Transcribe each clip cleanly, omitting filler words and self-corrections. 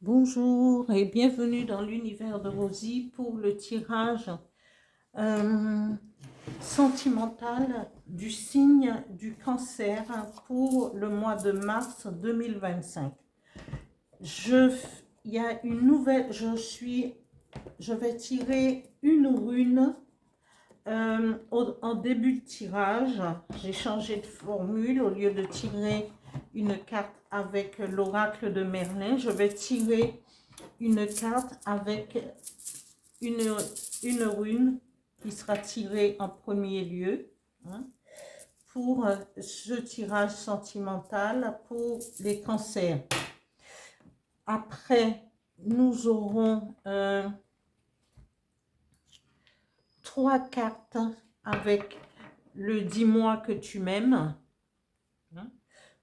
Bonjour et bienvenue dans l'univers de Rosie pour le tirage euh, sentimental du signe du cancer pour le mois de mars 2025. Il y a une nouvelle, je vais tirer une rune en début de tirage. J'ai changé de formule. Au lieu de tirer une carte avec l'oracle de Merlin, je vais tirer une carte avec une rune qui sera tirée en premier lieu, hein, pour ce tirage sentimental pour les cancers. Après, nous aurons 3 cartes avec le dis-moi que tu m'aimes, hein,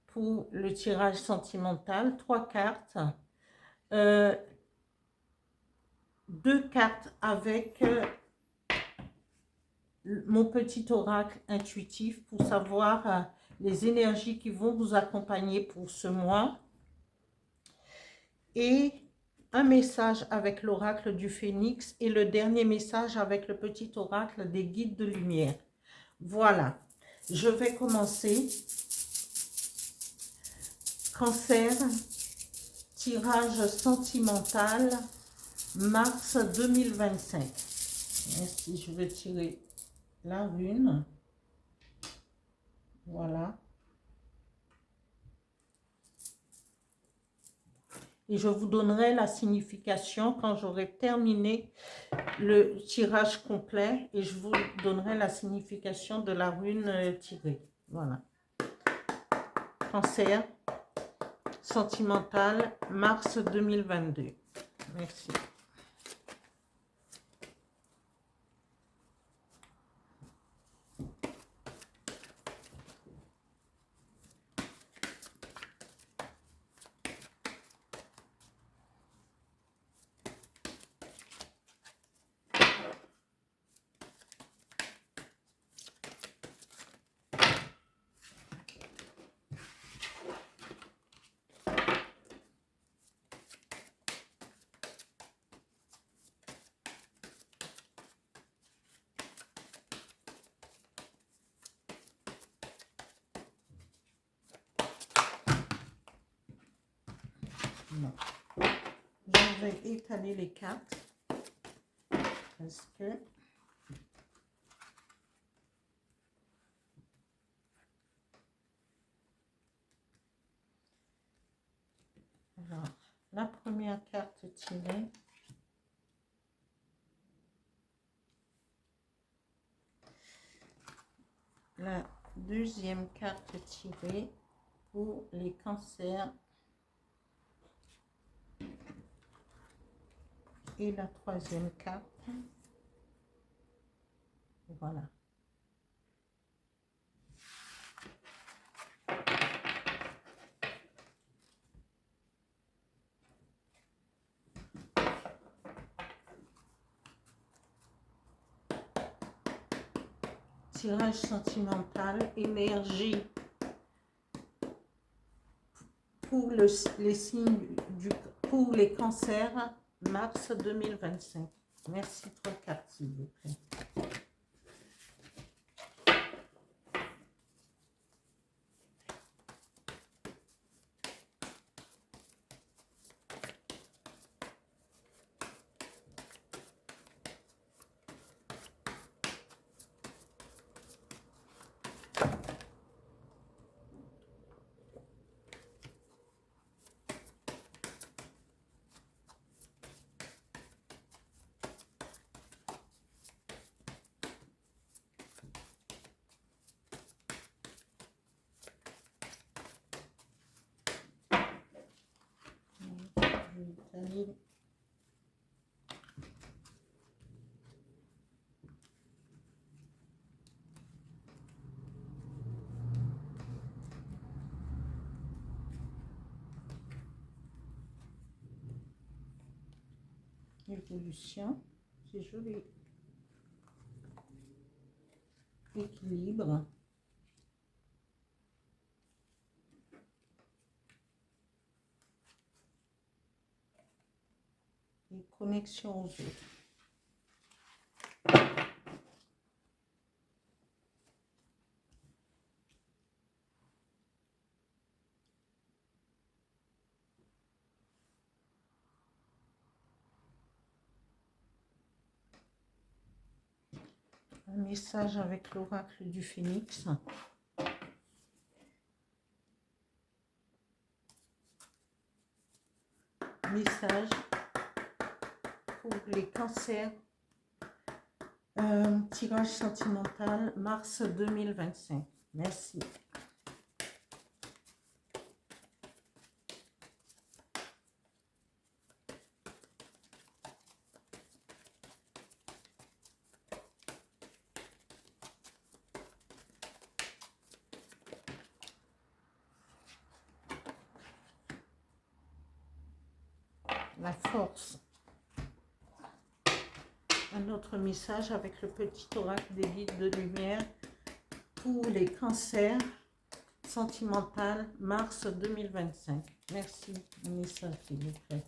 pour le tirage sentimental. 3 cartes. 2 cartes avec mon petit oracle intuitif pour savoir les énergies qui vont vous accompagner pour ce mois. Et un message avec l'oracle du Phénix et le dernier message avec le petit oracle des guides de lumière. Voilà, je vais commencer. Cancer, tirage sentimental, mars 2025. Merci, je vais tirer la rune. Voilà. Et je vous donnerai la signification quand j'aurai terminé le tirage complet et je vous donnerai la signification de la rune tirée. Voilà. Cancer, sentimental, mars 2022. Merci. Non. Je vais étaler les cartes parce que alors, la première carte tirée, la deuxième carte tirée pour les cancers et la troisième carte. Voilà. Tirage sentimental, énergie pour les signes pour les cancers, mars 2025. Merci, 3 cartes, s'il vous plaît. Évolution, c'est joli. Équilibre. les connexions aux autres. Un message avec l'oracle du Phénix. Message pour les cancers. Tirage sentimental, mars 2025. Merci. La force. Un autre message avec le petit oracle des guides de lumière pour les cancers sentimental, mars 2025. Merci. Un message, s'il vous plaît.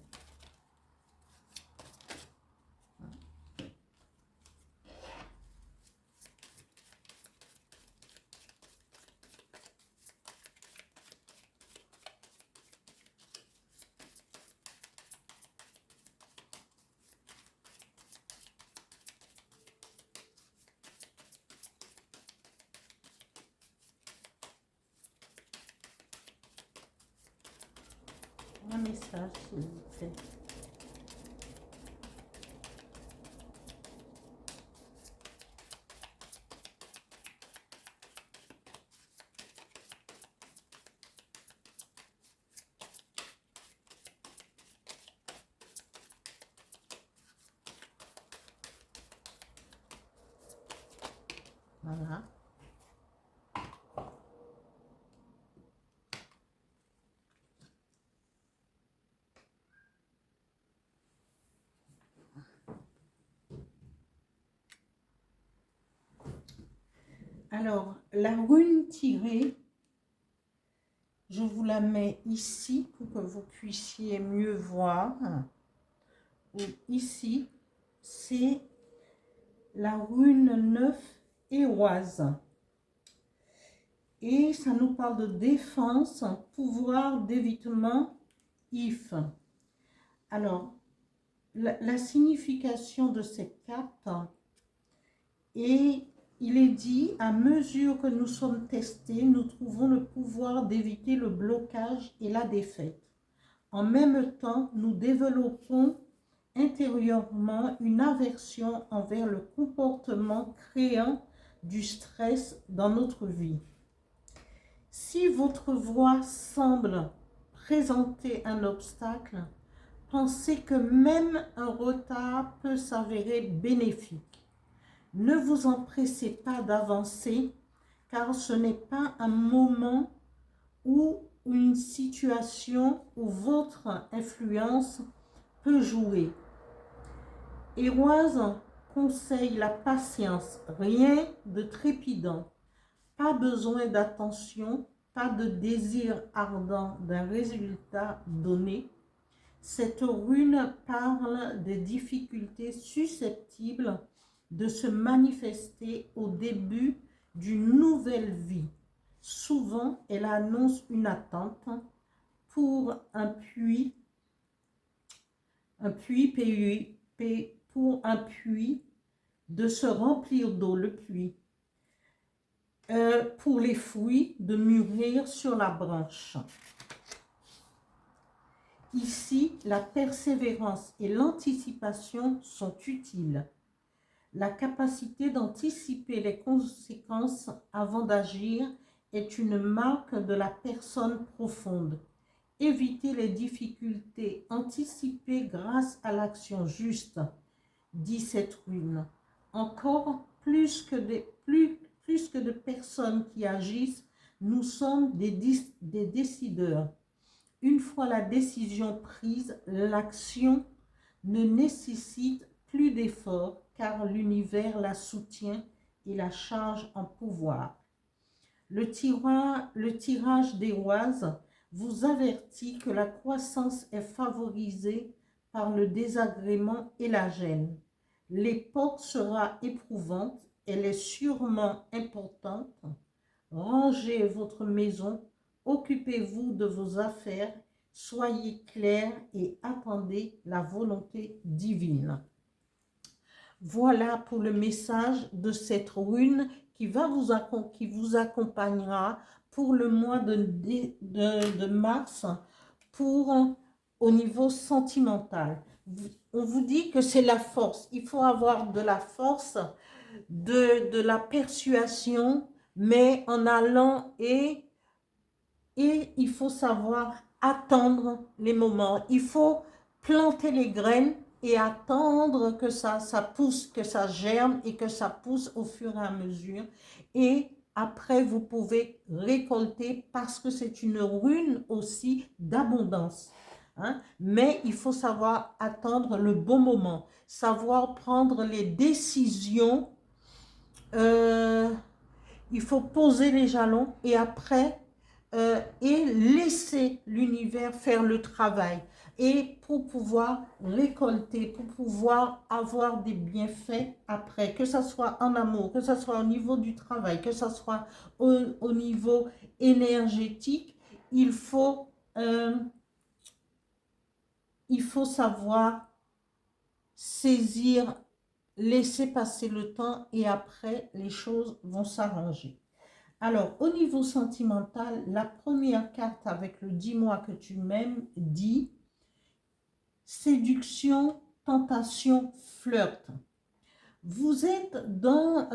Un message, s'il vous plaît. Voilà. Alors, la rune tirée, je vous la mets ici pour que vous puissiez mieux voir. Et ici, c'est la rune 9 Éoise. Et ça nous parle de défense, pouvoir d'évitement, if. Alors, la signification de cette carte est, il est dit, à mesure que nous sommes testés, nous trouvons le pouvoir d'éviter le blocage et la défaite. En même temps, nous développons intérieurement une aversion envers le comportement créant du stress dans notre vie. Si votre voie semble présenter un obstacle, pensez que même un retard peut s'avérer bénéfique. Ne vous empressez pas d'avancer, car ce n'est pas un moment ou une situation où votre influence peut jouer. Éoise conseille la patience, rien de trépidant. Pas besoin d'attention, pas de désir ardent d'un résultat donné. Cette rune parle des difficultés susceptibles de se manifester au début d'une nouvelle vie. Souvent, elle annonce une attente pour un puits de se remplir d'eau, le puits. Pour les fruits de mûrir sur la branche. Ici, la persévérance et l'anticipation sont utiles. La capacité d'anticiper les conséquences avant d'agir est une marque de la personne profonde. Éviter les difficultés anticipées grâce à l'action juste, dit cette rune. Encore plus que de personnes qui agissent, nous sommes des décideurs. Une fois la décision prise, l'action ne nécessite plus d'efforts car l'univers la soutient et la charge en pouvoir. Le tirage d'Éoise vous avertit que la croissance est favorisée par le désagrément et la gêne. L'époque sera éprouvante, elle est sûrement importante. Rangez votre maison, occupez-vous de vos affaires, soyez clair et attendez la volonté divine. Voilà pour le message de cette rune qui vous accompagnera pour le mois de mars au niveau sentimental. On vous dit que c'est la force. Il faut avoir de la force, de la persuasion, mais en allant et il faut savoir attendre les moments. Il faut planter les graines et attendre que ça pousse, que ça germe et que ça pousse au fur et à mesure. Et après, vous pouvez récolter parce que c'est une rune aussi d'abondance. Hein? Mais il faut savoir attendre le bon moment, savoir prendre les décisions. Il faut poser les jalons et après, et laisser l'univers faire le travail. Et pour pouvoir récolter, pour pouvoir avoir des bienfaits après, que ce soit en amour, que ce soit au niveau du travail, que ce soit au niveau énergétique, il faut savoir saisir, laisser passer le temps et après, les choses vont s'arranger. Alors, au niveau sentimental, la première carte avec le « dis-moi que tu m'aimes » dit séduction, tentation, flirt. Vous êtes dans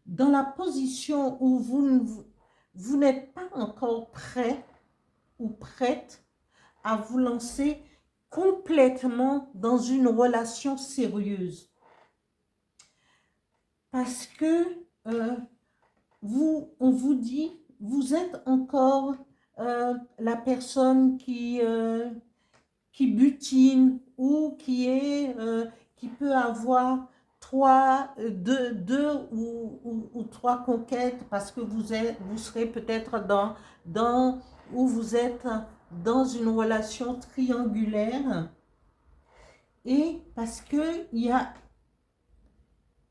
la position où vous n'êtes pas encore prêt ou prête à vous lancer complètement dans une relation sérieuse. Parce que on vous dit, vous êtes encore la personne qui butine ou qui peut avoir deux ou trois conquêtes parce que vous serez peut-être où vous êtes dans une relation triangulaire et parce que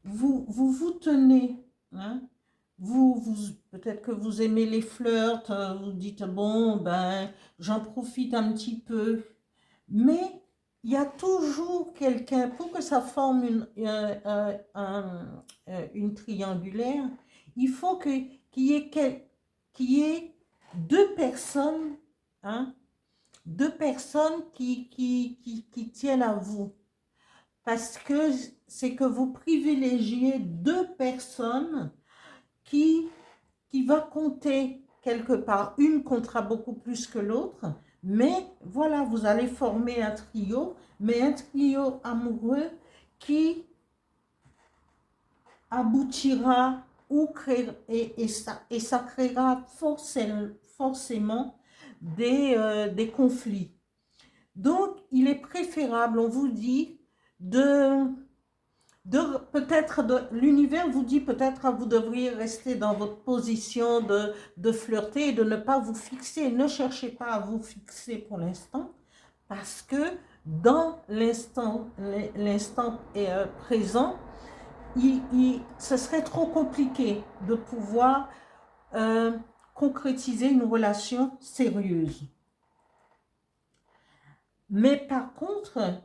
vous tenez, hein, peut-être que vous aimez les flirts, vous dites bon ben j'en profite un petit peu, mais il y a toujours quelqu'un pour que ça forme une triangulaire. Il faut qu'il y ait deux personnes, hein, qui tiennent à vous. Parce que c'est que vous privilégiez deux personnes qui va compter quelque part. Une comptera beaucoup plus que l'autre. Mais voilà, vous allez former un trio, mais un trio amoureux qui aboutira et ça créera forcément des conflits. Donc, il est préférable, on vous dit, l'univers vous dit peut-être vous devriez rester dans votre position de flirter et de ne pas vous fixer. Ne cherchez pas à vous fixer pour l'instant parce que dans l'instant présent, ce serait trop compliqué de pouvoir concrétiser une relation sérieuse. Mais par contre,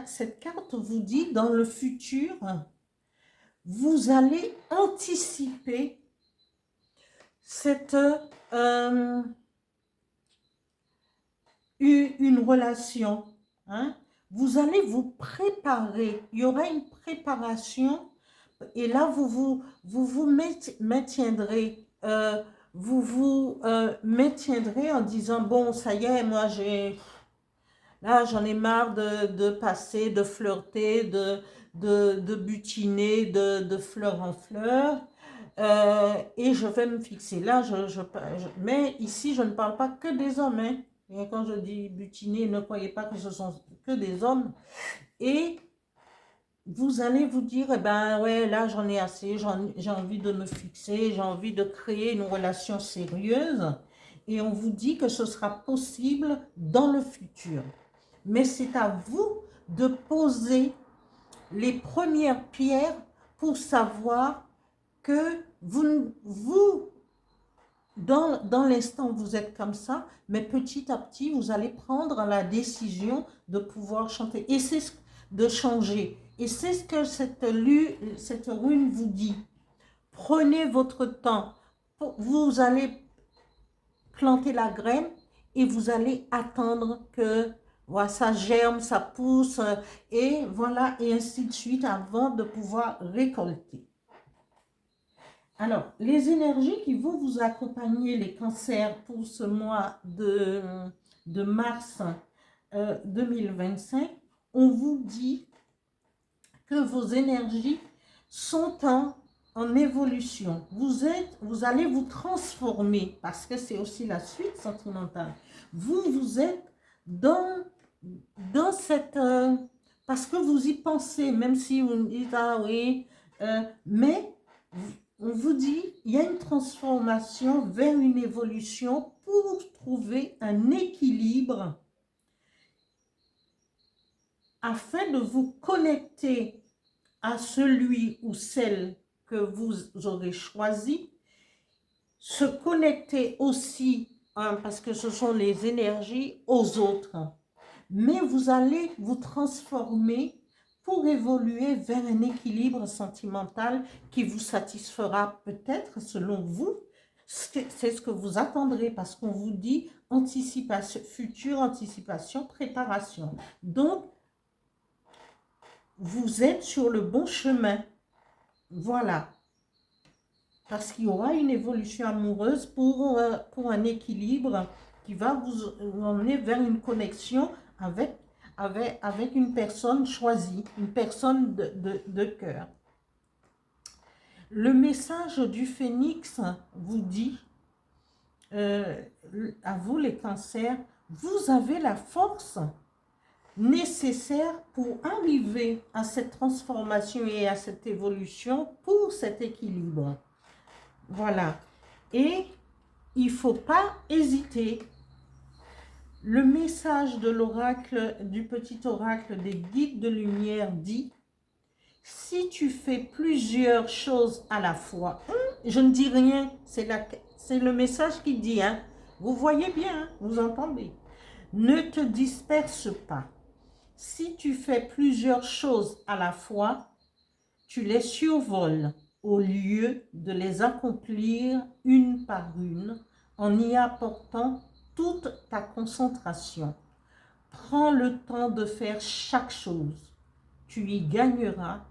cette carte vous dit dans le futur, vous allez anticiper une relation. Hein? Vous allez vous préparer. Il y aura une préparation et là, vous maintiendrez. Vous vous maintiendrez en disant, bon, ça y est, moi là, j'en ai marre de passer, de flirter, de butiner, de fleur en fleur. Et je vais me fixer. Là, mais ici, je ne parle pas que des hommes. Hein. Et quand je dis butiner, ne croyez pas que ce sont que des hommes. Et vous allez vous dire, eh ben ouais, là, j'en ai assez, j'ai envie de me fixer, j'ai envie de créer une relation sérieuse. et on vous dit que ce sera possible dans le futur. Mais c'est à vous de poser les premières pierres pour savoir que dans l'instant, vous êtes comme ça, mais petit à petit, vous allez prendre la décision de pouvoir chanter et c'est de changer. Et c'est ce que cette rune vous dit. Prenez votre temps. Vous allez planter la graine et vous allez attendre que voilà, ça germe, ça pousse et voilà, et ainsi de suite avant de pouvoir récolter. Alors, les énergies qui vont vous accompagner, les cancers, pour ce mois de mars 2025, on vous dit que vos énergies sont en évolution. Vous allez vous transformer, parce que c'est aussi la suite sentimentale. Vous êtes dans cette... parce que vous y pensez, même si vous me dites, ah oui, mais... On vous dit, il y a une transformation vers une évolution pour trouver un équilibre afin de vous connecter à celui ou celle que vous aurez choisi, se connecter aussi, parce que ce sont les énergies, aux autres. Mais vous allez vous transformer pour évoluer vers un équilibre sentimental qui vous satisfera peut-être selon vous. C'est ce que vous attendrez parce qu'on vous dit anticipation, future anticipation, préparation. Donc, vous êtes sur le bon chemin. Voilà. Parce qu'il y aura une évolution amoureuse pour un équilibre qui va vous emmener vers une connexion avec une personne choisie, une personne de cœur. Le message du phénix vous dit, à vous les cancers, vous avez la force nécessaire pour arriver à cette transformation et à cette évolution pour cet équilibre. Voilà. Et il ne faut pas hésiter. Le message de l'oracle, du petit oracle des guides de lumière dit, si tu fais plusieurs choses à la fois, je ne dis rien, c'est le message qui dit, vous voyez bien, vous entendez, ne te disperse pas. Si tu fais plusieurs choses à la fois, tu les survoles au lieu de les accomplir une par une en y apportant toute ta concentration. Prends le temps de faire chaque chose. Tu y gagneras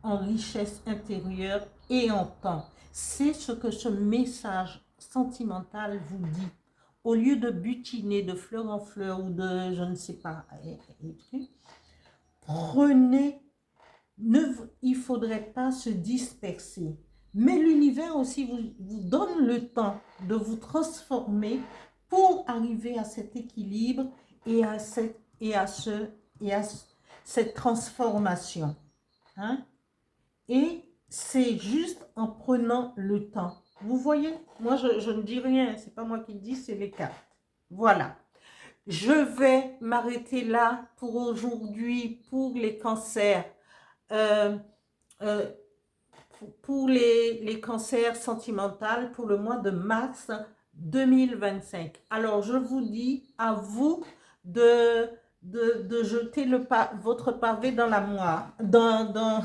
en richesse intérieure et en temps. C'est ce que ce message sentimental vous dit. Au lieu de butiner de fleur en fleur ou de je ne sais pas, prenez, il ne faudrait pas se disperser. Mais l'univers aussi vous donne le temps de vous transformer pour arriver à cet équilibre et à cette transformation. Et c'est juste en prenant le temps. Vous voyez, moi je ne dis rien, c'est pas moi qui le dis, c'est les cartes. Voilà. Je vais m'arrêter là pour aujourd'hui, pour les cancers. Pour les cancers sentimentaux pour le mois de mars 2025. Alors, je vous dis à vous de jeter votre pavé dans la mare, dans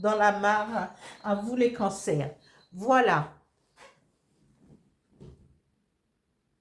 la mare, à vous les cancers. Voilà.